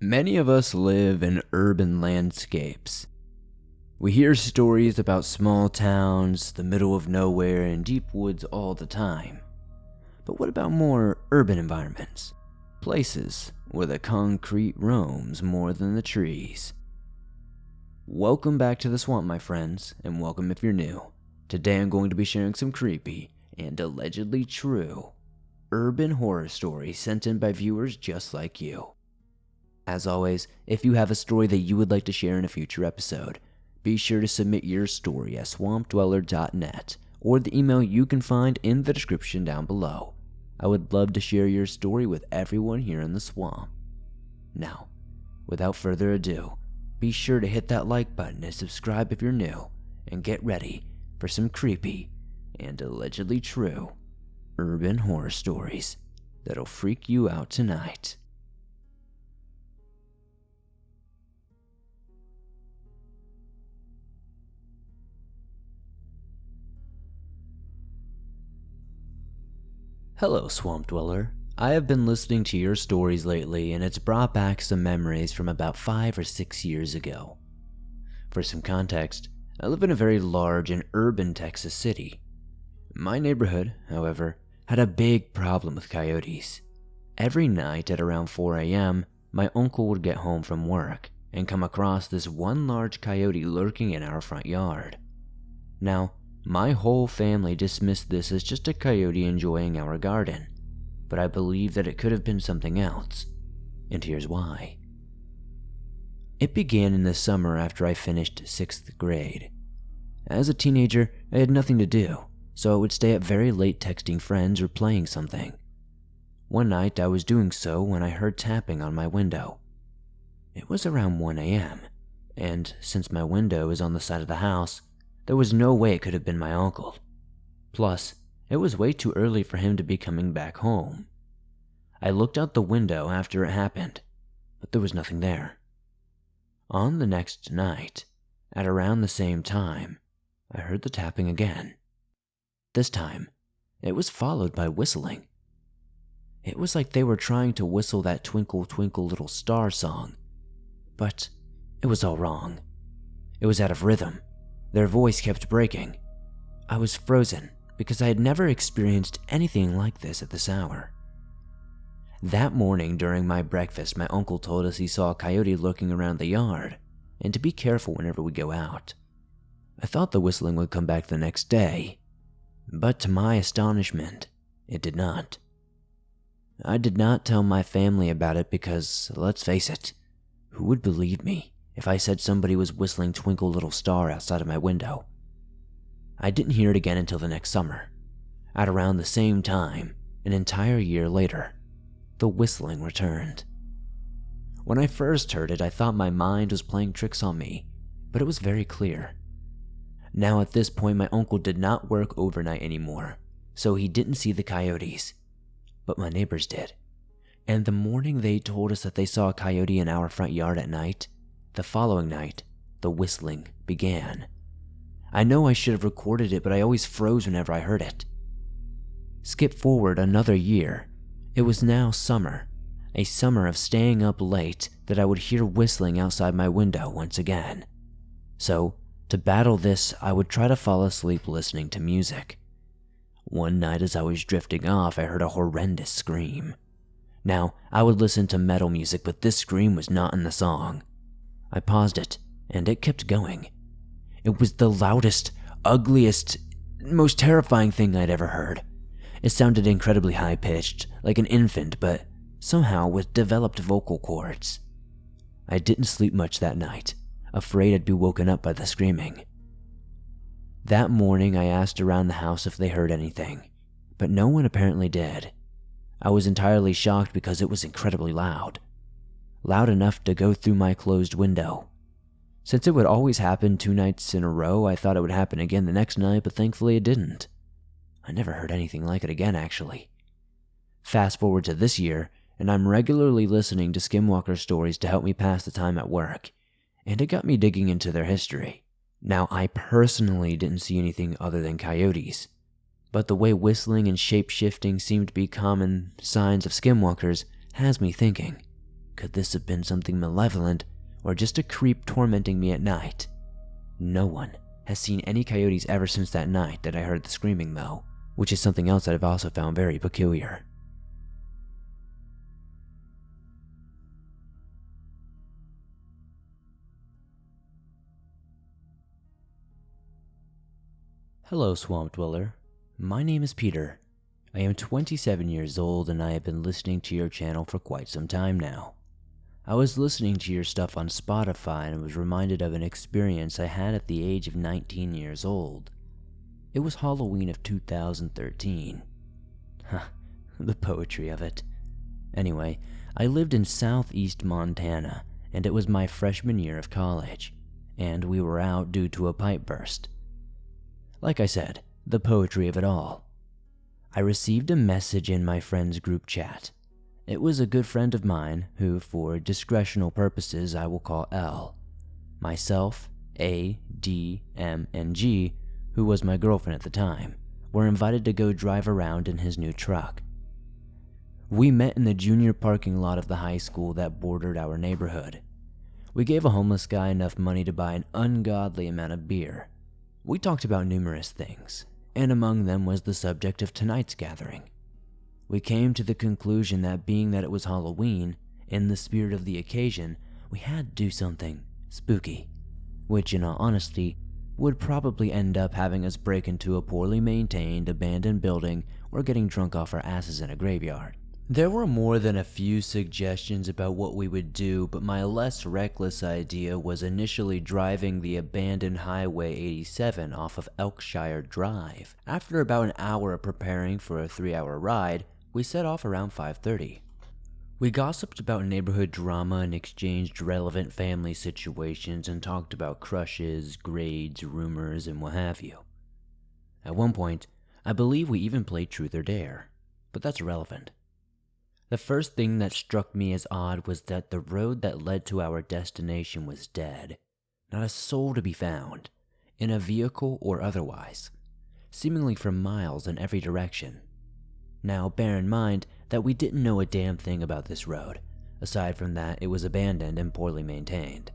Many of us live in urban landscapes. We hear stories about small towns, the middle of nowhere, and deep woods all the time. But what about more urban environments? Places where the concrete roams more than the trees. Welcome back to the swamp, my friends, and welcome if you're new. Today I'm going to be sharing some creepy and allegedly true urban horror stories sent in by viewers just like you. As always, if you have a story that you would like to share in a future episode, be sure to submit your story at swampdweller.net or the email you can find in the description down below. I would love to share your story with everyone here in the swamp. Now, without further ado, be sure to hit that like button and subscribe if you're new, and get ready for some creepy and allegedly true urban horror stories that'll freak you out tonight. Hello, Swamp Dweller. I have been listening to your stories lately, and it's brought back some memories from about 5 or 6 years ago. For some context, I live in a very large and urban Texas city. My neighborhood, however, had a big problem with coyotes. Every night at around 4 a.m., my uncle would get home from work and come across this one large coyote lurking in our front yard. Now, my whole family dismissed this as just a coyote enjoying our garden, but I believe that it could have been something else, and here's why. It began in the summer after I finished 6th grade. As a teenager, I had nothing to do, so I would stay up very late texting friends or playing something. One night I was doing so when I heard tapping on my window. It was around 1 a.m., and since my window is on the side of the house, there was no way it could have been my uncle. Plus, it was way too early for him to be coming back home. I looked out the window after it happened, but there was nothing there. On the next night, at around the same time, I heard the tapping again. This time, it was followed by whistling. It was like they were trying to whistle that Twinkle Twinkle Little Star song, but it was all wrong. It was out of rhythm. Their voice kept breaking. I was frozen because I had never experienced anything like this at this hour. That morning during my breakfast, my uncle told us he saw a coyote lurking around the yard and to be careful whenever we go out. I thought the whistling would come back the next day, but to my astonishment, it did not. I did not tell my family about it because, let's face it, who would believe me if I said somebody was whistling Twinkle Little Star outside of my window? I didn't hear it again until the next summer. At around the same time, an entire year later, the whistling returned. When I first heard it, I thought my mind was playing tricks on me, but it was very clear. Now at this point, my uncle did not work overnight anymore, so he didn't see the coyotes, but my neighbors did. And the morning they told us that they saw a coyote in our front yard at night, the following night, the whistling began. I know I should have recorded it, but I always froze whenever I heard it. Skip forward another year. It was now summer, a summer of staying up late that I would hear whistling outside my window once again. So, to battle this, I would try to fall asleep listening to music. One night as I was drifting off, I heard a horrendous scream. Now, I would listen to metal music, but this scream was not in the song. I paused it, and it kept going. It was the loudest, ugliest, most terrifying thing I'd ever heard. It sounded incredibly high-pitched, like an infant, but somehow with developed vocal cords. I didn't sleep much that night, afraid I'd be woken up by the screaming. That morning I asked around the house if they heard anything, but no one apparently did. I was entirely shocked because it was incredibly loud. Loud enough to go through my closed window. Since it would always happen 2 nights in a row, I thought it would happen again the next night, but thankfully it didn't. I never heard anything like it again, actually. Fast forward to this year, and I'm regularly listening to Skinwalker stories to help me pass the time at work, and it got me digging into their history. Now, I personally didn't see anything other than coyotes, but the way whistling and shape-shifting seem to be common signs of skinwalkers has me thinking, Could this have been something malevolent, or just a creep tormenting me at night? No one has seen any coyotes ever since that night that I heard the screaming though, which is something else that I've also found very peculiar. Hello, Swamp Dweller. My name is Peter. I am 27 years old and I have been listening to your channel for quite some time now. I was listening to your stuff on Spotify and was reminded of an experience I had at the age of 19 years old. It was Halloween of 2013. The poetry of it. Anyway, I lived in southeast Montana and it was my freshman year of college, and we were out due to a pipe burst. Like I said, the poetry of it all. I received a message in my friend's group chat. It was a good friend of mine who, for discretional purposes, I will call L. Myself, A, D, M, and G, who was my girlfriend at the time, were invited to go drive around in his new truck. We met in the junior parking lot of the high school that bordered our neighborhood. We gave a homeless guy enough money to buy an ungodly amount of beer. We talked about numerous things, and among them was the subject of tonight's gathering. We came to the conclusion that being that it was Halloween, in the spirit of the occasion, we had to do something spooky, which in all honesty, would probably end up having us break into a poorly maintained, abandoned building or getting drunk off our asses in a graveyard. There were more than a few suggestions about what we would do, but my less reckless idea was initially driving the abandoned Highway 87 off of Elkshire Drive. After about an hour of preparing for a 3-hour ride, we set off around 5:30. We gossiped about neighborhood drama and exchanged relevant family situations and talked about crushes, grades, rumors, and what have you. At one point, I believe we even played Truth or Dare, but that's irrelevant. The first thing that struck me as odd was that the road that led to our destination was dead. Not a soul to be found, in a vehicle or otherwise, seemingly for miles in every direction. Now, bear in mind that we didn't know a damn thing about this road, aside from that it was abandoned and poorly maintained.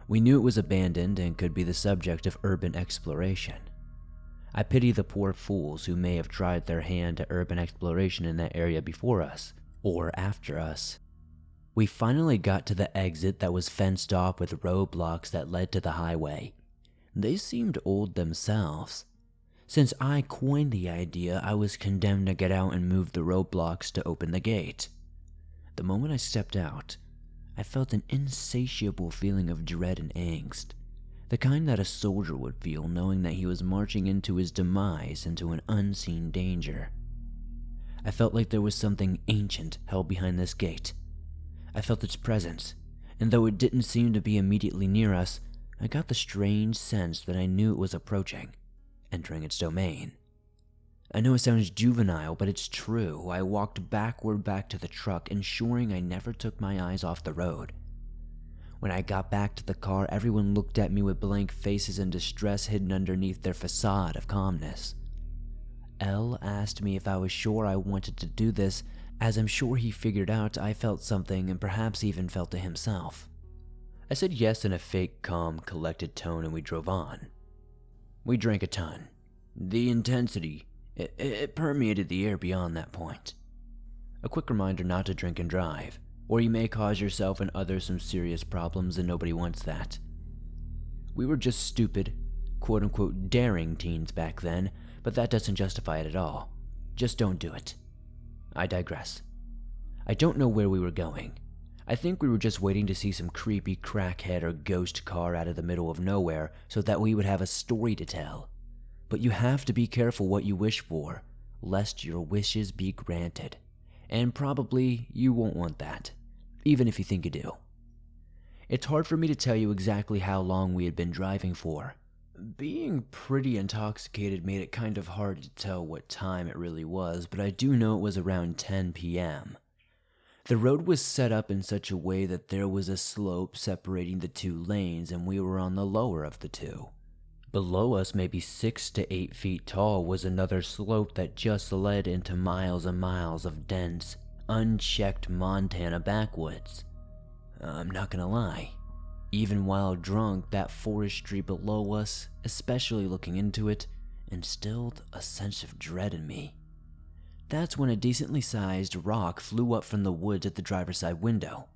We knew it was abandoned and could be the subject of urban exploration. I pity the poor fools who may have tried their hand at urban exploration in that area before us, or after us. We finally got to the exit that was fenced off with roadblocks that led to the highway. They seemed old themselves. Since I coined the idea, I was condemned to get out and move the roadblocks to open the gate. The moment I stepped out, I felt an insatiable feeling of dread and angst. The kind that a soldier would feel knowing that he was marching into his demise, into an unseen danger. I felt like there was something ancient held behind this gate. I felt its presence, and though it didn't seem to be immediately near us, I got the strange sense that I knew it was approaching, entering its domain. I know it sounds juvenile, but it's true. I walked backward back to the truck, ensuring I never took my eyes off the road. When I got back to the car, everyone looked at me with blank faces and distress hidden underneath their facade of calmness. L asked me if I was sure I wanted to do this, as I'm sure he figured out I felt something and perhaps even felt it himself. I said yes in a fake, calm, collected tone and we drove on. We drank a ton. The intensity, it permeated the air beyond that point. A quick reminder not to drink and drive, or you may cause yourself and others some serious problems and nobody wants that. We were just stupid, quote-unquote daring teens back then, but that doesn't justify it at all. Just don't do it. I digress. I don't know where we were going. I think we were just waiting to see some creepy crackhead or ghost car out of the middle of nowhere so that we would have a story to tell. But you have to be careful what you wish for, lest your wishes be granted. And probably you won't want that, even if you think you do. It's hard for me to tell you exactly how long we had been driving for. Being pretty intoxicated made it kind of hard to tell what time it really was, but I do know it was around 10 p.m. The road was set up in such a way that there was a slope separating the two lanes and we were on the lower of the two. Below us, maybe 6 to 8 feet tall, was another slope that just led into miles and miles of dense, unchecked Montana backwoods. I'm not gonna lie. Even while drunk, that forest street below us, especially looking into it, instilled a sense of dread in me. That's when a decently sized rock flew up from the woods at the driver's side window.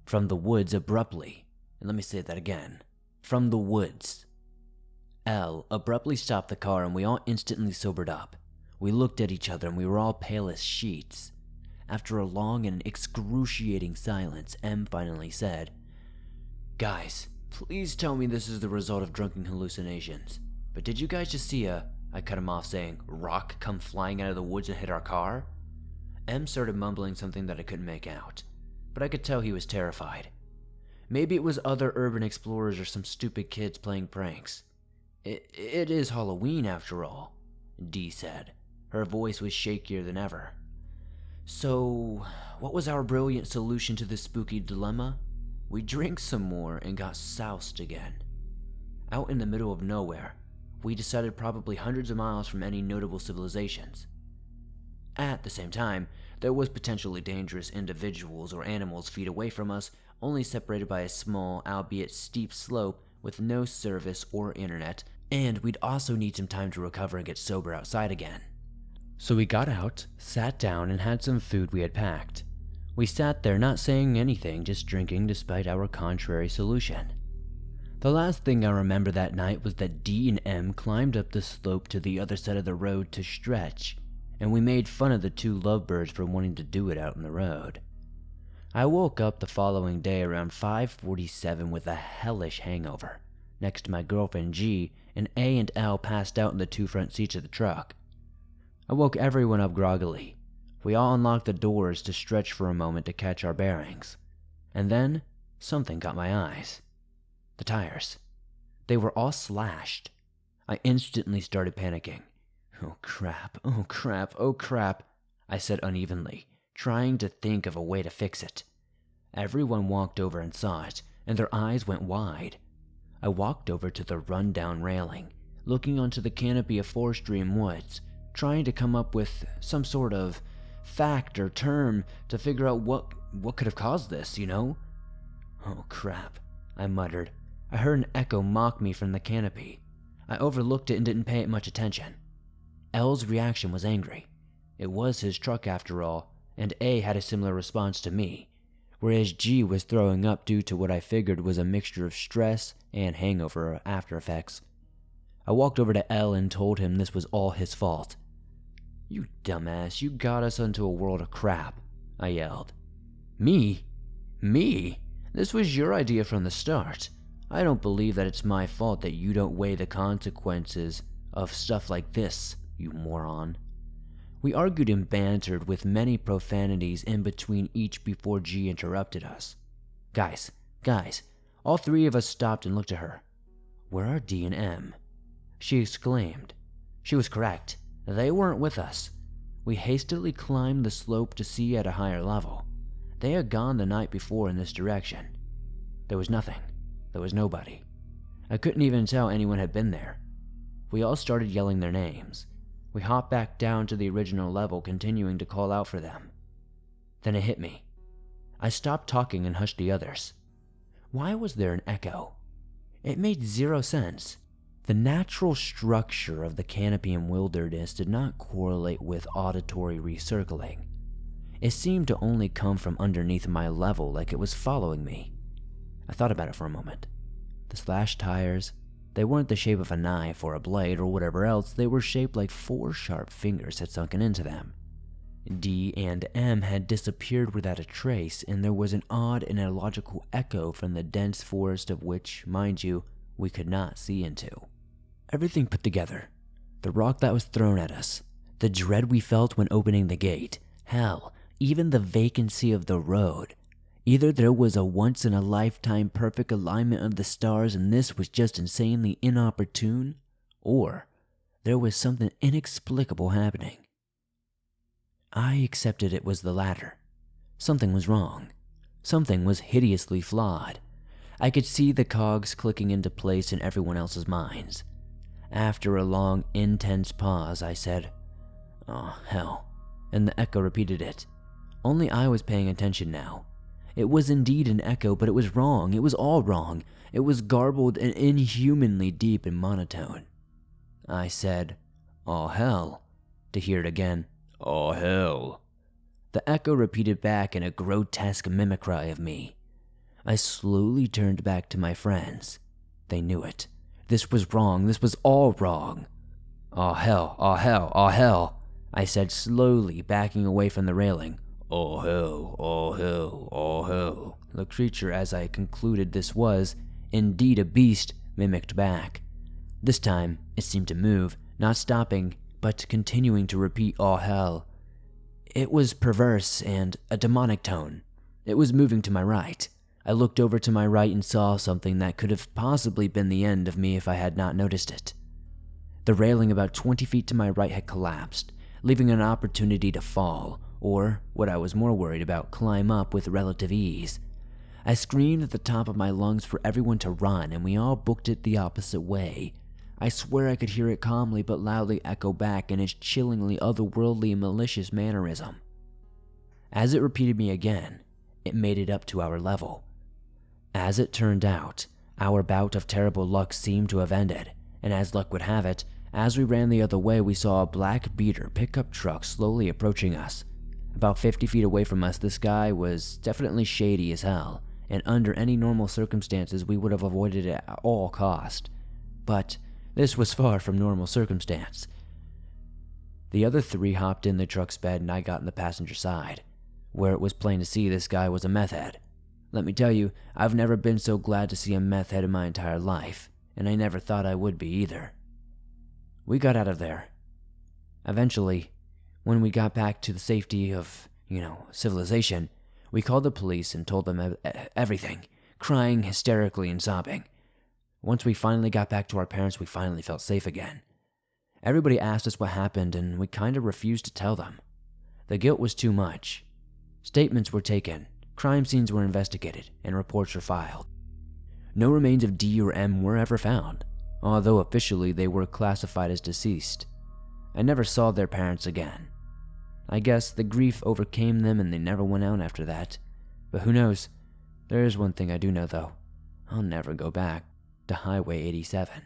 From the woods abruptly. And let me say that again. From the woods. Elle abruptly stopped the car and we all instantly sobered up. We looked at each other and we were all pale as sheets. After a long and excruciating silence, M finally said, "Guys, please tell me this is the result of drunken hallucinations. But did you guys just see I cut him off saying, rock come flying out of the woods and hit our car?" M started mumbling something that I couldn't make out, but I could tell he was terrified. Maybe it was other urban explorers or some stupid kids playing pranks. It is Halloween after all, Dee said. Her voice was shakier than ever. So, what was our brilliant solution to this spooky dilemma? We drank some more and got soused again. Out in the middle of nowhere, we decided probably hundreds of miles from any notable civilizations. At the same time, there was potentially dangerous individuals or animals feet away from us, only separated by a small, albeit steep slope with no service or internet, and we'd also need some time to recover and get sober outside again. So we got out, sat down, and had some food we had packed. We sat there not saying anything, just drinking despite our contrary solution. The last thing I remember that night was that D and M climbed up the slope to the other side of the road to stretch, and we made fun of the two lovebirds for wanting to do it out in the road. I woke up the following day around 5:47 with a hellish hangover, next to my girlfriend G, and A and L passed out in the two front seats of the truck. I woke everyone up groggily. We all unlocked the doors to stretch for a moment to catch our bearings. And then, something caught my eyes. The tires. They were all slashed. I instantly started panicking. Oh crap, oh crap, oh crap, I said unevenly, trying to think of a way to fix it. Everyone walked over and saw it, and their eyes went wide. I walked over to the run-down railing, looking onto the canopy of forestry and woods, trying to come up with some sort of fact or term to figure out what could have caused this, you know? Oh crap, I muttered. I heard an echo mock me from the canopy. I overlooked it and didn't pay it much attention. L's reaction was angry. It was his truck after all, and A had a similar response to me, whereas G was throwing up due to what I figured was a mixture of stress and hangover after effects. I walked over to L and told him this was all his fault. "You dumbass, you got us into a world of crap," I yelled. Me? Me? This was your idea from the start. I don't believe that it's my fault that you don't weigh the consequences of stuff like this, you moron. We argued and bantered with many profanities in between each before G interrupted us. Guys, all three of us stopped and looked at her. "Where are D and M?" she exclaimed. She was correct. They weren't with us. We hastily climbed the slope to see at a higher level. They had gone the night before in this direction. There was nothing. There was nobody. I couldn't even tell anyone had been there. We all started yelling their names. We hopped back down to the original level, continuing to call out for them. Then it hit me. I stopped talking and hushed the others. Why was there an echo? It made zero sense. The natural structure of the canopy and wilderness did not correlate with auditory recircling. It seemed to only come from underneath my level, like it was following me. I thought about it for a moment. The slashed tires, they weren't the shape of a knife or a blade or whatever else. They were shaped like 4 sharp fingers had sunken into them. D and M had disappeared without a trace, and there was an odd and illogical echo from the dense forest of which, mind you, we could not see into. Everything put together. The rock that was thrown at us, the dread we felt when opening the gate, hell, even the vacancy of the road. Either there was a once-in-a-lifetime perfect alignment of the stars and this was just insanely inopportune, or there was something inexplicable happening. I accepted it was the latter. Something was wrong. Something was hideously flawed. I could see the cogs clicking into place in everyone else's minds. After a long, intense pause, I said, "Oh, hell," and the echo repeated it. Only I was paying attention now. It was indeed an echo, but it was wrong. It was all wrong. It was garbled and inhumanly deep and monotone. I said, "Aw, hell," to hear it again, "Aw, hell." The echo repeated back in a grotesque mimicry of me. I slowly turned back to my friends. They knew it. This was wrong. This was all wrong. "Aw, hell, aw, hell, aw, hell," I said slowly, backing away from the railing. "Aw, hell, aw, hell, aw, hell." The creature, as I concluded this was, indeed a beast, mimicked back. This time, it seemed to move, not stopping, but continuing to repeat "aw, hell." It was perverse and a demonic tone. It was moving to my right. I looked over to my right and saw something that could have possibly been the end of me if I had not noticed it. The railing about 20 feet to my right had collapsed, leaving an opportunity to fall, or, what I was more worried about, climb up with relative ease. I screamed at the top of my lungs for everyone to run, and we all booked it the opposite way. I swear I could hear it calmly but loudly echo back in its chillingly otherworldly and malicious mannerism. As it repeated me again, it made it up to our level. As it turned out, our bout of terrible luck seemed to have ended, and as luck would have it, as we ran the other way, we saw a black beater pickup truck slowly approaching us. About 50 feet away from us, this guy was definitely shady as hell, and under any normal circumstances we would have avoided it at all cost. But this was far from normal circumstance. The other three hopped in the truck's bed and I got in the passenger side, where it was plain to see this guy was a meth head. Let me tell you, I've never been so glad to see a meth head in my entire life, and I never thought I would be either. We got out of there. Eventually, when we got back to the safety of, civilization, we called the police and told them everything, crying hysterically and sobbing. Once we finally got back to our parents, we finally felt safe again. Everybody asked us what happened, and we kind of refused to tell them. The guilt was too much. Statements were taken, crime scenes were investigated, and reports were filed. No remains of D or M were ever found, although officially they were classified as deceased. I never saw their parents again. I guess the grief overcame them and they never went out after that. But who knows? There is one thing I do know though. I'll never go back to Highway 87.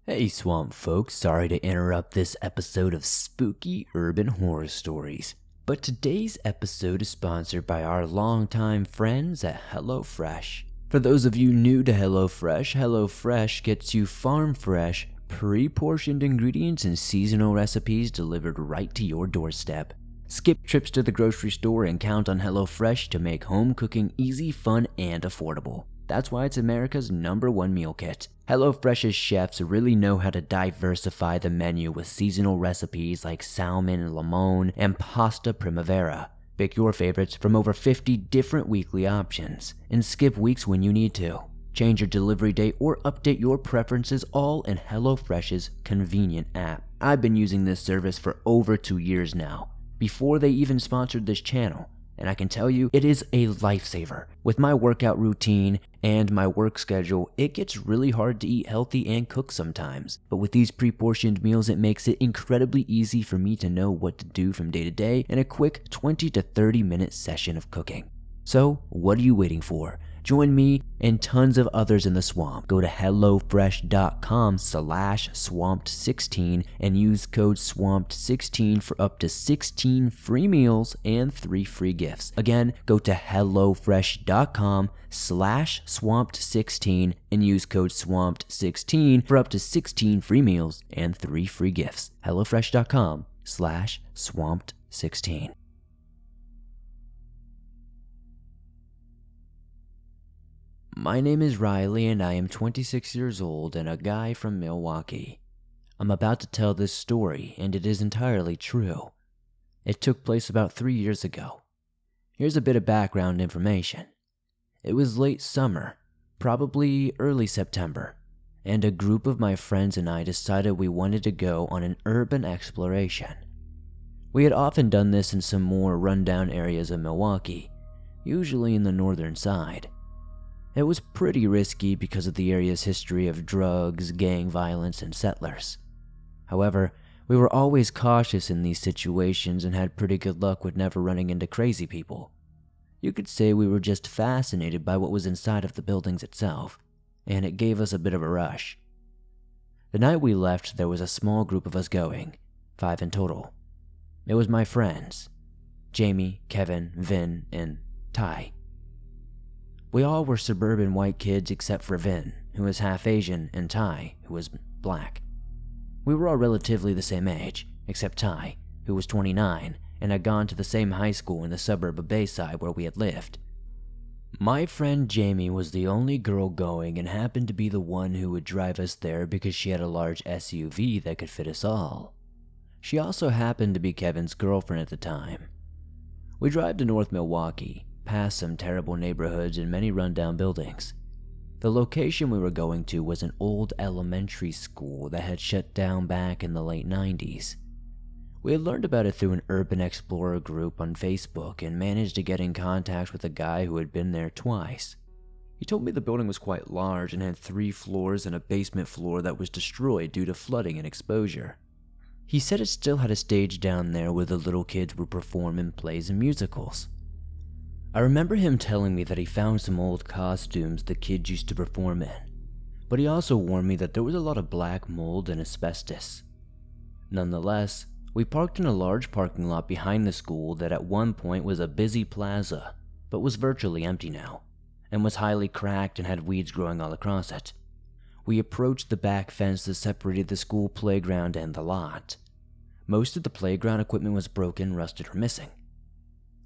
Hey swamp folks, sorry to interrupt this episode of Spooky Urban Horror Stories. But today's episode is sponsored by our longtime friends at HelloFresh. For those of you new to HelloFresh, HelloFresh gets you farm-fresh, pre-portioned ingredients and seasonal recipes delivered right to your doorstep. Skip trips to the grocery store and count on HelloFresh to make home cooking easy, fun, and affordable. That's why it's America's #1 meal kit. HelloFresh's chefs really know how to diversify the menu with seasonal recipes like salmon limon and pasta primavera. Pick your favorites from over 50 different weekly options, and skip weeks when you need to. Change your delivery date or update your preferences all in HelloFresh's convenient app. I've been using this service for over 2 years now, before they even sponsored this channel, and I can tell you it is a lifesaver. With my workout routine and my work schedule, it gets really hard to eat healthy and cook sometimes. But with these pre-portioned meals, it makes it incredibly easy for me to know what to do from day to day in a quick 20 to 30 minute session of cooking. So, what are you waiting for? Join me and tons of others in the swamp. Go to hellofresh.com/swamped16 and use code swamped16 for up to 16 free meals and 3 free gifts. Again, go to hellofresh.com/swamped16 and use code swamped16 for up to 16 free meals and 3 free gifts. hellofresh.com/swamped16. My name is Riley and I am 26 years old and a guy from Milwaukee. I'm about to tell this story and it is entirely true. It took place about 3 years ago. Here's a bit of background information. It was late summer, probably early September, and a group of my friends and I decided we wanted to go on an urban exploration. We had often done this in some more rundown areas of Milwaukee, usually in the northern side. It was pretty risky because of the area's history of drugs, gang violence, and settlers. However, We were always cautious in these situations and had pretty good luck with never running into crazy people. You could say we were just fascinated by what was inside of the buildings itself, and it gave us a bit of a rush. The night we left, there was a small group of us going, 5 in total. It was my friends, Jamie, Kevin, Vin, and Ty. We all were suburban white kids except for Vin, who was half Asian, and Ty, who was black. We were all relatively the same age, except Ty, who was 29 and had gone to the same high school in the suburb of Bayside where we had lived. My friend Jamie was the only girl going and happened to be the one who would drive us there because she had a large SUV that could fit us all. She also happened to be Kevin's girlfriend at the time. We drive to North Milwaukee, past some terrible neighborhoods and many rundown buildings. The location we were going to was an old elementary school that had shut down back in the late 90s. We had learned about it through an urban explorer group on Facebook and managed to get in contact with a guy who had been there twice. He told me the building was quite large and had 3 floors and a basement floor that was destroyed due to flooding and exposure. He said it still had a stage down there where the little kids would perform in plays and musicals. I remember him telling me that he found some old costumes the kids used to perform in, but he also warned me that there was a lot of black mold and asbestos. Nonetheless, we parked in a large parking lot behind the school that at one point was a busy plaza, but was virtually empty now, and was highly cracked and had weeds growing all across it. We approached the back fence that separated the school playground and the lot. Most of the playground equipment was broken, rusted, or missing.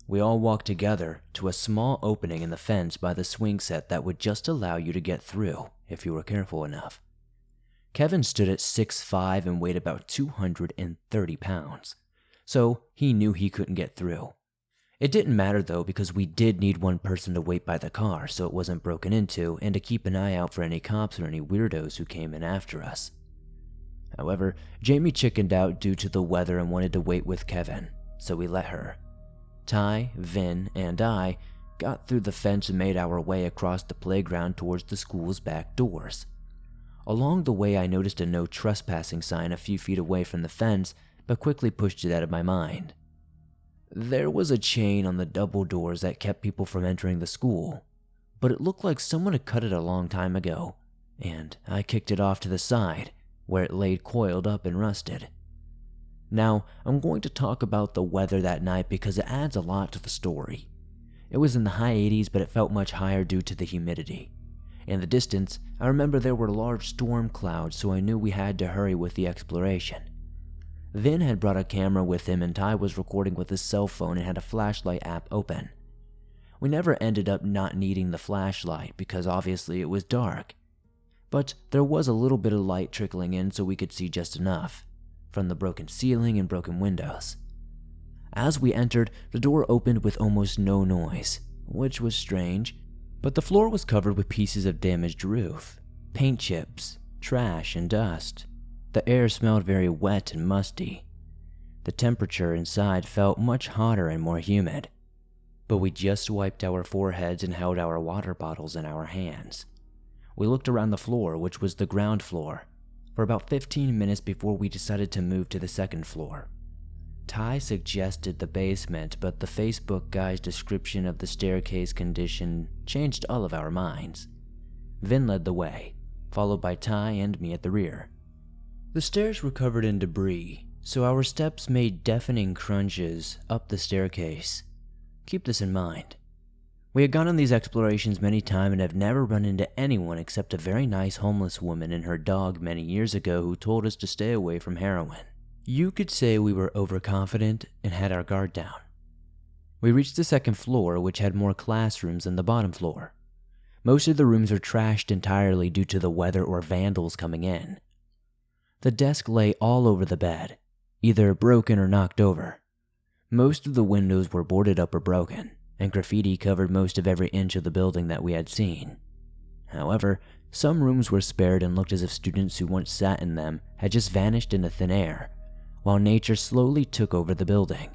We all walked together to a small opening in the fence by the swing set that would just allow you to get through if you were careful enough. Kevin stood at 6'5" and weighed about 230 pounds, so he knew he couldn't get through. It didn't matter though because we did need one person to wait by the car so it wasn't broken into and to keep an eye out for any cops or any weirdos who came in after us. However, Jamie chickened out due to the weather and wanted to wait with Kevin, so we let her. Ty, Vin, and I got through the fence and made our way across the playground towards the school's back doors. Along the way, I noticed a no trespassing sign a few feet away from the fence, but quickly pushed it out of my mind. There was a chain on the double doors that kept people from entering the school, but it looked like someone had cut it a long time ago, and I kicked it off to the side, where it laid coiled up and rusted. Now, I'm going to talk about the weather that night because it adds a lot to the story. It was in the high 80s, but it felt much higher due to the humidity. In the distance, I remember there were large storm clouds, so I knew we had to hurry with the exploration. Vin had brought a camera with him and Ty was recording with his cell phone and had a flashlight app open. We never ended up not needing the flashlight because obviously it was dark. But there was a little bit of light trickling in so we could see just enough, from the broken ceiling and broken windows. As we entered, the door opened with almost no noise, which was strange, but the floor was covered with pieces of damaged roof, paint chips, trash, and dust. The air smelled very wet and musty. The temperature inside felt much hotter and more humid, but we just wiped our foreheads and held our water bottles in our hands. We looked around the floor, which was the ground floor, for about 15 minutes before we decided to move to the second floor. Ty suggested the basement, but the Facebook guy's description of the staircase condition changed all of our minds. Vin led the way, followed by Ty and me at the rear. The stairs were covered in debris, so our steps made deafening crunches up the staircase. Keep this in mind. We had gone on these explorations many times and have never run into anyone except a very nice homeless woman and her dog many years ago who told us to stay away from heroin. You could say we were overconfident and had our guard down. We reached the second floor, which had more classrooms than the bottom floor. Most of the rooms were trashed entirely due to the weather or vandals coming in. The desk lay all over the bed, either broken or knocked over. Most of the windows were boarded up or broken, and graffiti covered most of every inch of the building that we had seen. However, some rooms were spared and looked as if students who once sat in them had just vanished into thin air, while nature slowly took over the building.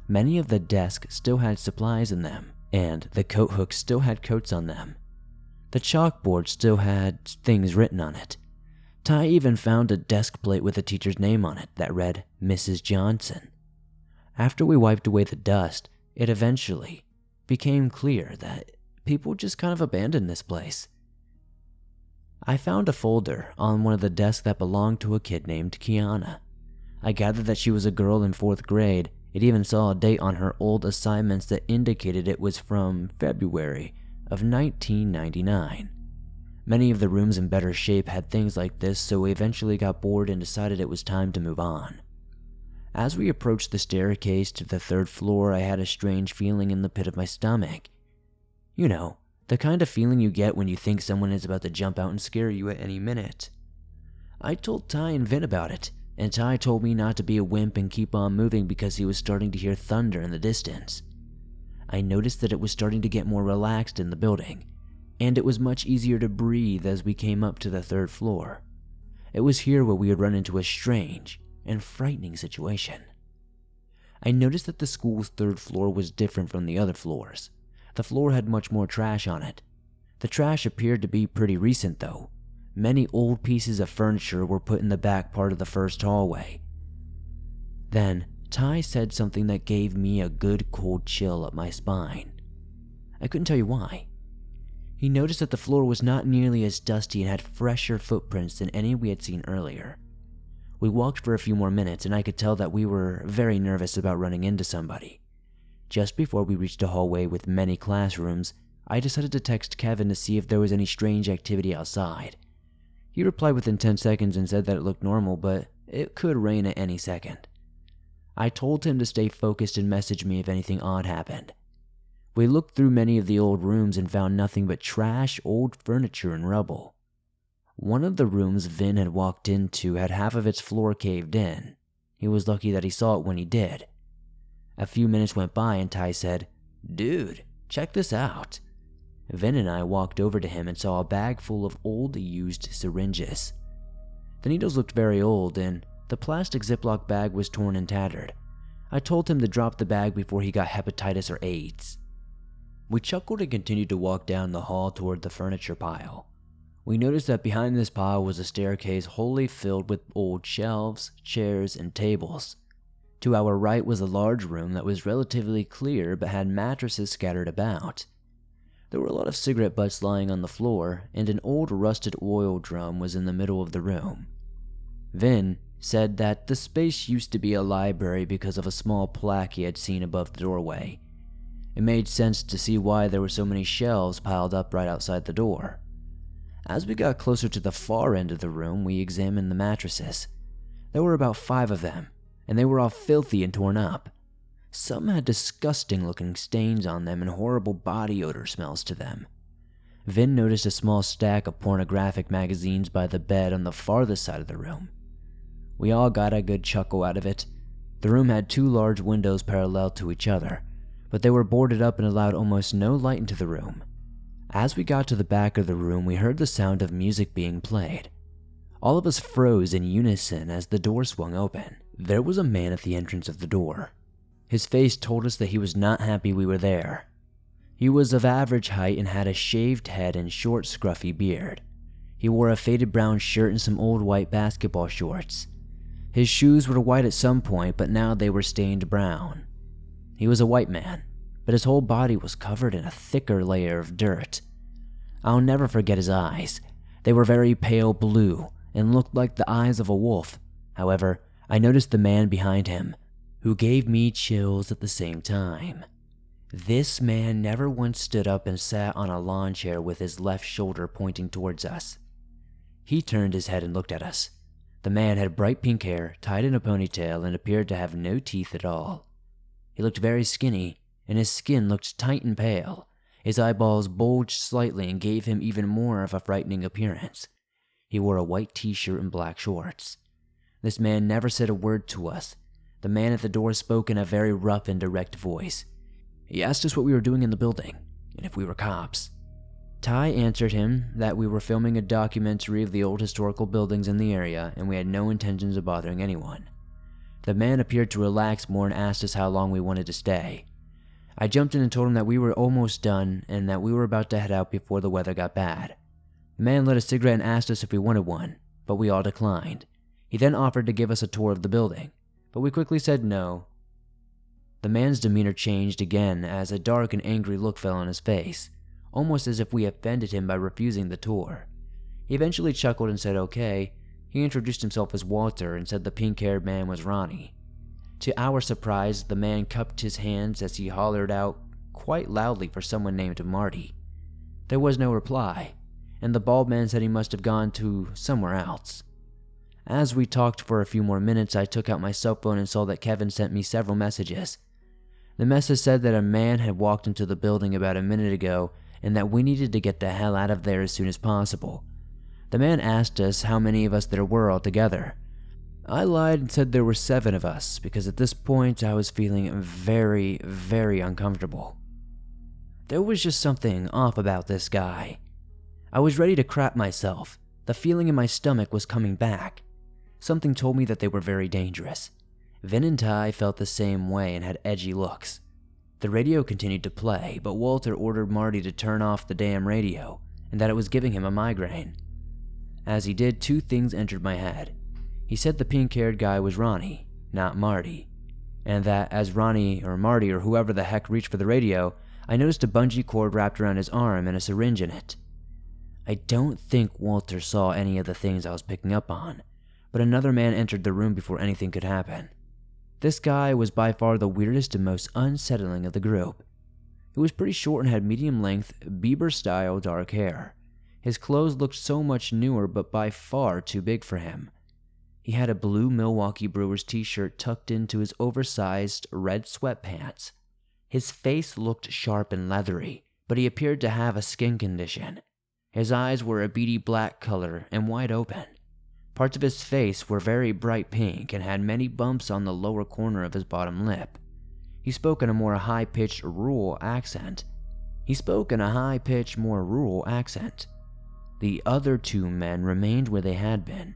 Many of the desks still had supplies in them, and the coat hooks still had coats on them. The chalkboard still had things written on it. Ty even found a desk plate with a teacher's name on it that read Mrs. Johnson. After we wiped away the dust, it eventually became clear that people just kind of abandoned this place. I found a folder on one of the desks that belonged to a kid named Kiana. I gathered that she was a girl in 4th grade. It even saw a date on her old assignments that indicated it was from February of 1999. Many of the rooms in better shape had things like this, so we eventually got bored and decided it was time to move on. As we approached the staircase to the 3rd floor, I had a strange feeling in the pit of my stomach. You know, the kind of feeling you get when you think someone is about to jump out and scare you at any minute. I told Ty and Vin about it, and Ty told me not to be a wimp and keep on moving because he was starting to hear thunder in the distance. I noticed that it was starting to get more relaxed in the building, and it was much easier to breathe as we came up to the 3rd floor. It was here where we had run into a strange and frightening situation. I noticed that the school's 3rd floor was different from the other floors. The floor had much more trash on it. The trash appeared to be pretty recent though. Many old pieces of furniture were put in the back part of the first hallway. Then, Ty said something that gave me a good cold chill up my spine. I couldn't tell you why. He noticed that the floor was not nearly as dusty and had fresher footprints than any we had seen earlier. We walked for a few more minutes and I could tell that we were very nervous about running into somebody. Just before we reached a hallway with many classrooms, I decided to text Kevin to see if there was any strange activity outside. He replied within 10 seconds and said that it looked normal, but it could rain at any second. I told him to stay focused and message me if anything odd happened. We looked through many of the old rooms and found nothing but trash, old furniture, and rubble. One of the rooms Vin had walked into had half of its floor caved in. He was lucky that he saw it when he did. A few minutes went by and Ty said, "Dude, check this out." Vin and I walked over to him and saw a bag full of old used syringes. The needles looked very old and the plastic Ziploc bag was torn and tattered. I told him to drop the bag before he got hepatitis or AIDS. We chuckled and continued to walk down the hall toward the furniture pile. We noticed that behind this pile was a staircase wholly filled with old shelves, chairs, and tables. To our right was a large room that was relatively clear but had mattresses scattered about. There were a lot of cigarette butts lying on the floor, and an old rusted oil drum was in the middle of the room. Vin said that the space used to be a library because of a small plaque he had seen above the doorway. It made sense to see why there were so many shelves piled up right outside the door. As we got closer to the far end of the room, we examined the mattresses. There were about 5 of them, and they were all filthy and torn up. Some had disgusting-looking stains on them and horrible body odor smells to them. Vin noticed a small stack of pornographic magazines by the bed on the farthest side of the room. We all got a good chuckle out of it. The room had 2 large windows parallel to each other, but they were boarded up and allowed almost no light into the room. As we got to the back of the room, we heard the sound of music being played. All of us froze in unison as the door swung open. There was a man at the entrance of the door. His face told us that he was not happy we were there. He was of average height and had a shaved head and short, scruffy beard. He wore a faded brown shirt and some old white basketball shorts. His shoes were white at some point, but now they were stained brown. He was a white man, but his whole body was covered in a thicker layer of dirt. I'll never forget his eyes. They were very pale blue and looked like the eyes of a wolf. However, I noticed the man behind him, who gave me chills at the same time. This man never once stood up and sat on a lawn chair with his left shoulder pointing towards us. He turned his head and looked at us. The man had bright pink hair, tied in a ponytail, and appeared to have no teeth at all. He looked very skinny, and his skin looked tight and pale. His eyeballs bulged slightly and gave him even more of a frightening appearance. He wore a white t-shirt and black shorts. This man never said a word to us. The man at the door spoke in a very rough and direct voice. He asked us what we were doing in the building, and if we were cops. Ty answered him that we were filming a documentary of the old historical buildings in the area, and we had no intentions of bothering anyone. The man appeared to relax more and asked us how long we wanted to stay. I jumped in and told him that we were almost done, and that we were about to head out before the weather got bad. The man lit a cigarette and asked us if we wanted one, but we all declined. He then offered to give us a tour of the building, but we quickly said no. The man's demeanor changed again as a dark and angry look fell on his face, almost as if we offended him by refusing the tour. He eventually chuckled and said okay. He introduced himself as Walter and said the pink-haired man was Ronnie. To our surprise, the man cupped his hands as he hollered out quite loudly for someone named Marty. There was no reply, and the bald man said he must have gone to somewhere else. As we talked for a few more minutes, I took out my cell phone and saw that Kevin sent me several messages. The message said that a man had walked into the building about a minute ago and that we needed to get the hell out of there as soon as possible. The man asked us how many of us there were altogether. I lied and said there were 7 of us because at this point I was feeling very, very uncomfortable. There was just something off about this guy. I was ready to crap myself. The feeling in my stomach was coming back. Something told me that they were very dangerous. Vin and Ty felt the same way and had edgy looks. The radio continued to play, but Walter ordered Marty to turn off the damn radio and that it was giving him a migraine. As he did, 2 things entered my head. He said the pink-haired guy was Ronnie, not Marty, and that as Ronnie or Marty or whoever the heck reached for the radio, I noticed a bungee cord wrapped around his arm and a syringe in it. I don't think Walter saw any of the things I was picking up on, but another man entered the room before anything could happen. This guy was by far the weirdest and most unsettling of the group. He was pretty short and had medium-length, Bieber-style dark hair. His clothes looked so much newer but by far too big for him. He had a blue Milwaukee Brewers t-shirt tucked into his oversized red sweatpants. His face looked sharp and leathery, but he appeared to have a skin condition. His eyes were a beady black color and wide open. Parts of his face were very bright pink and had many bumps on the lower corner of his bottom lip. He spoke in a more high-pitched, rural accent. The other 2 men remained where they had been.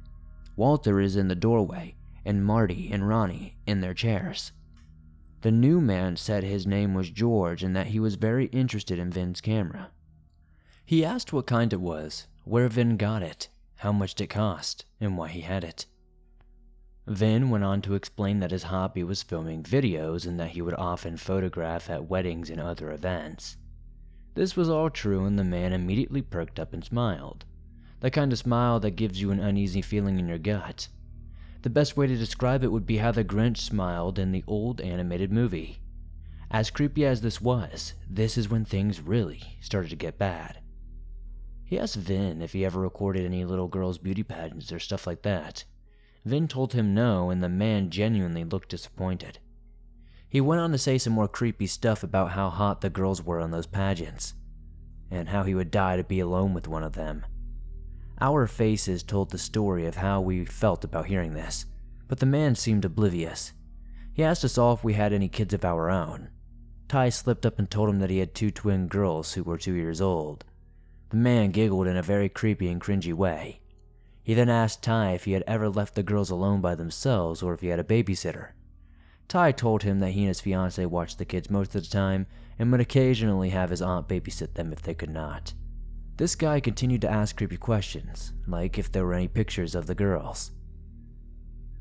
Walter is in the doorway, and Marty and Ronnie in their chairs. The new man said his name was George and that he was very interested in Vin's camera. He asked what kind it was, where Vin got it, how much it cost, and why he had it. Vin went on to explain that his hobby was filming videos and that he would often photograph at weddings and other events. This was all true, and the man immediately perked up and smiled. The kind of smile that gives you an uneasy feeling in your gut. The best way to describe it would be how the Grinch smiled in the old animated movie. As creepy as this was, this is when things really started to get bad. He asked Vin if he ever recorded any little girls' beauty pageants or stuff like that. Vin told him no, and the man genuinely looked disappointed. He went on to say some more creepy stuff about how hot the girls were on those pageants, and how he would die to be alone with one of them. Our faces told the story of how we felt about hearing this, but the man seemed oblivious. He asked us all if we had any kids of our own. Ty slipped up and told him that he had 2 twin girls who were 2 years old. The man giggled in a very creepy and cringy way. He then asked Ty if he had ever left the girls alone by themselves or if he had a babysitter. Ty told him that he and his fiancée watched the kids most of the time and would occasionally have his aunt babysit them if they could not. This guy continued to ask creepy questions, like if there were any pictures of the girls.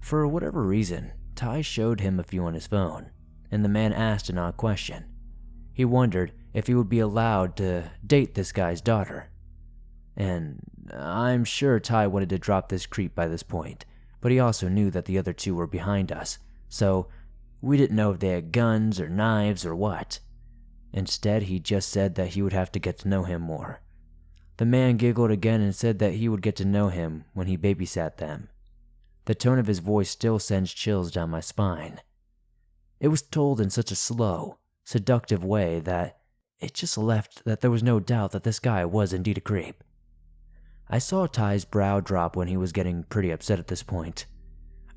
For whatever reason, Ty showed him a few on his phone, and the man asked an odd question. He wondered if he would be allowed to date this guy's daughter. And I'm sure Ty wanted to drop this creep by this point, but he also knew that the other 2 were behind us, so we didn't know if they had guns or knives or what. Instead, he just said that he would have to get to know him more. The man giggled again and said that he would get to know him when he babysat them. The tone of his voice still sends chills down my spine. It was told in such a slow, seductive way that it just left that there was no doubt that this guy was indeed a creep. I saw Ty's brow drop when he was getting pretty upset at this point.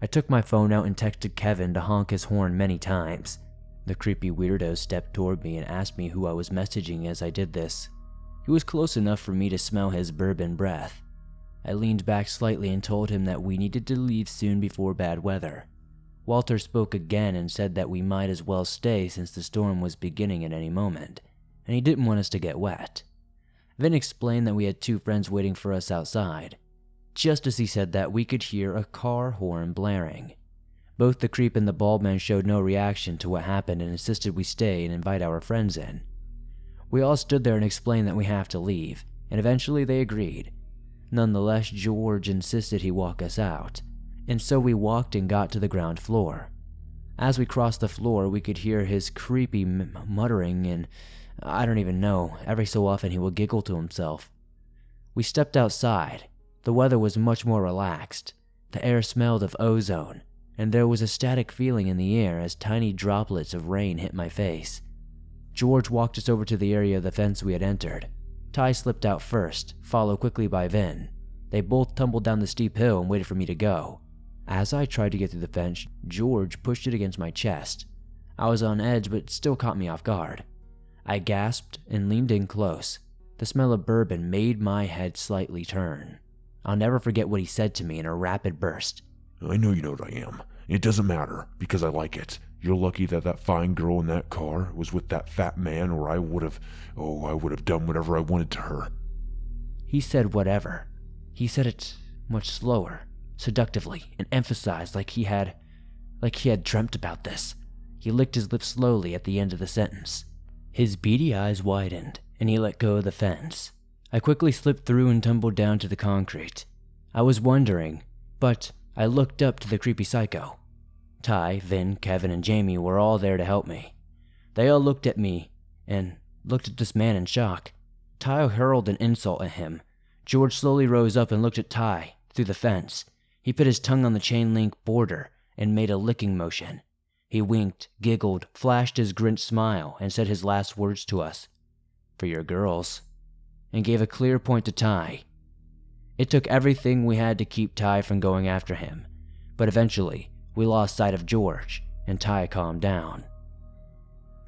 I took my phone out and texted Kevin to honk his horn many times. The creepy weirdo stepped toward me and asked me who I was messaging as I did this. He was close enough for me to smell his bourbon breath. I leaned back slightly and told him that we needed to leave soon before bad weather. Walter spoke again and said that we might as well stay since the storm was beginning at any moment, and he didn't want us to get wet. Vin explained that we had 2 friends waiting for us outside. Just as he said that, we could hear a car horn blaring. Both the creep and the bald man showed no reaction to what happened and insisted we stay and invite our friends in. We all stood there and explained that we have to leave, and eventually they agreed. Nonetheless, George insisted he walk us out, and so we walked and got to the ground floor. As we crossed the floor, we could hear his creepy muttering, and I don't even know, every so often he would giggle to himself. We stepped outside. The weather was much more relaxed. The air smelled of ozone, and there was a static feeling in the air as tiny droplets of rain hit my face. George walked us over to the area of the fence we had entered. Ty slipped out first, followed quickly by Vin. They both tumbled down the steep hill and waited for me to go. As I tried to get through the fence, George pushed it against my chest. I was on edge, but it still caught me off guard. I gasped and leaned in close. The smell of bourbon made my head slightly turn. I'll never forget what he said to me in a rapid burst. I know you know what I am. It doesn't matter, because I like it. You're lucky that that fine girl in that car was with that fat man, or I would have done whatever I wanted to her. He said whatever. He said it much slower, seductively, and emphasized like he had dreamt about this. He licked his lips slowly at the end of the sentence. His beady eyes widened, and he let go of the fence. I quickly slipped through and tumbled down to the concrete. I was wondering, but I looked up to the creepy psycho. Ty, Vin, Kevin, and Jamie were all there to help me. They all looked at me and looked at this man in shock. Ty hurled an insult at him. George slowly rose up and looked at Ty through the fence. He put his tongue on the chain link border and made a licking motion. He winked, giggled, flashed his grinch smile, and said his last words to us, "For your girls," and gave a clear point to Ty. It took everything we had to keep Ty from going after him, but eventually we lost sight of George, and Ty calmed down.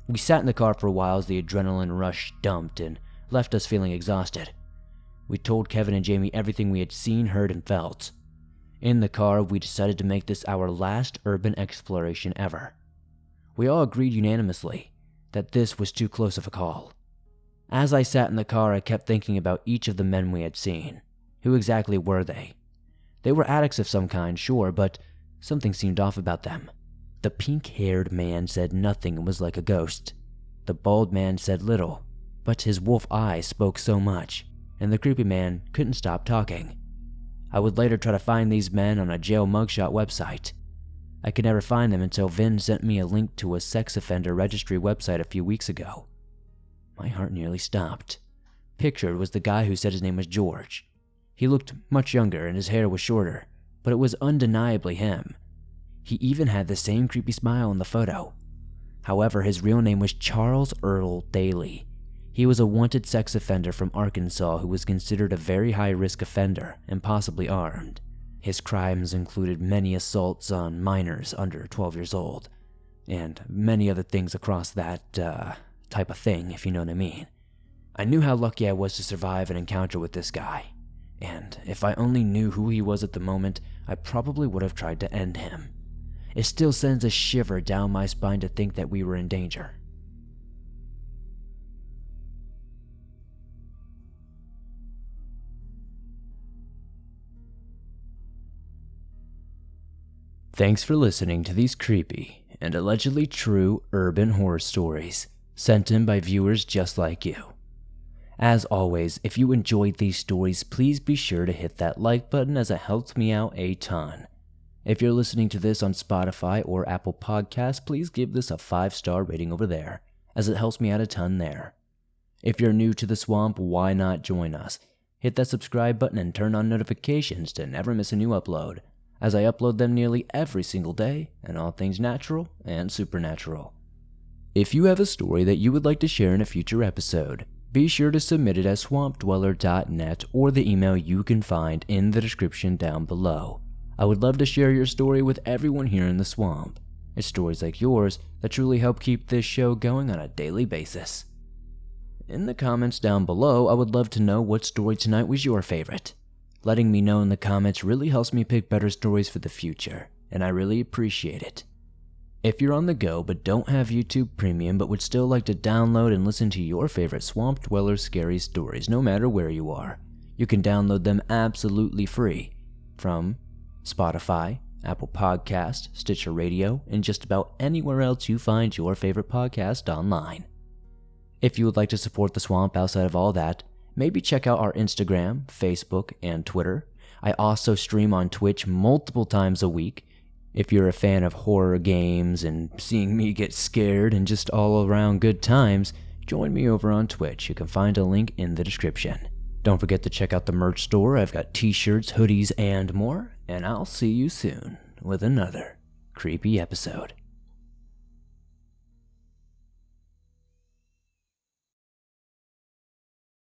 We sat in the car for a while as the adrenaline rush dumped and left us feeling exhausted. We told Kevin and Jamie everything we had seen, heard, and felt. In the car, we decided to make this our last urban exploration ever. We all agreed unanimously that this was too close of a call. As I sat in the car, I kept thinking about each of the men we had seen. Who exactly were they? They were addicts of some kind, sure, but something seemed off about them. The pink-haired man said nothing and was like a ghost. The bald man said little, but his wolf eyes spoke so much, and the creepy man couldn't stop talking. I would later try to find these men on a jail mugshot website. I could never find them until Vin sent me a link to a sex offender registry website a few weeks ago. My heart nearly stopped. Pictured was the guy who said his name was George. He looked much younger and his hair was shorter, but it was undeniably him. He even had the same creepy smile in the photo. However, his real name was Charles Earl Daly. He was a wanted sex offender from Arkansas who was considered a very high-risk offender and possibly armed. His crimes included many assaults on minors under 12 years old, and many other things across that type of thing, if you know what I mean. I knew how lucky I was to survive an encounter with this guy, and if I only knew who he was at the moment, I probably would have tried to end him. It still sends a shiver down my spine to think that we were in danger. Thanks for listening to these creepy and allegedly true urban horror stories sent in by viewers just like you. As always, if you enjoyed these stories, please be sure to hit that like button as it helps me out a ton. If you're listening to this on Spotify or Apple Podcasts, please give this a 5-star rating over there, as it helps me out a ton there. If you're new to the swamp, why not join us? Hit that subscribe button and turn on notifications to never miss a new upload, as I upload them nearly every single day, and all things natural and supernatural. If you have a story that you would like to share in a future episode, be sure to submit it at swampdweller.net or the email you can find in the description down below. I would love to share your story with everyone here in the swamp. It's stories like yours that truly help keep this show going on a daily basis. In the comments down below, I would love to know what story tonight was your favorite. Letting me know in the comments really helps me pick better stories for the future, and I really appreciate it. If you're on the go but don't have YouTube Premium but would still like to download and listen to your favorite Swamp Dweller scary stories no matter where you are, you can download them absolutely free from Spotify, Apple Podcast, Stitcher Radio, and just about anywhere else you find your favorite podcast online. If you would like to support the Swamp outside of all that, maybe check out our Instagram, Facebook, and Twitter. I also stream on Twitch multiple times a week. If you're a fan of horror games and seeing me get scared and just all around good times, join me over on Twitch. You can find a link in the description. Don't forget to check out the merch store. I've got t-shirts, hoodies, and more. And I'll see you soon with another creepy episode.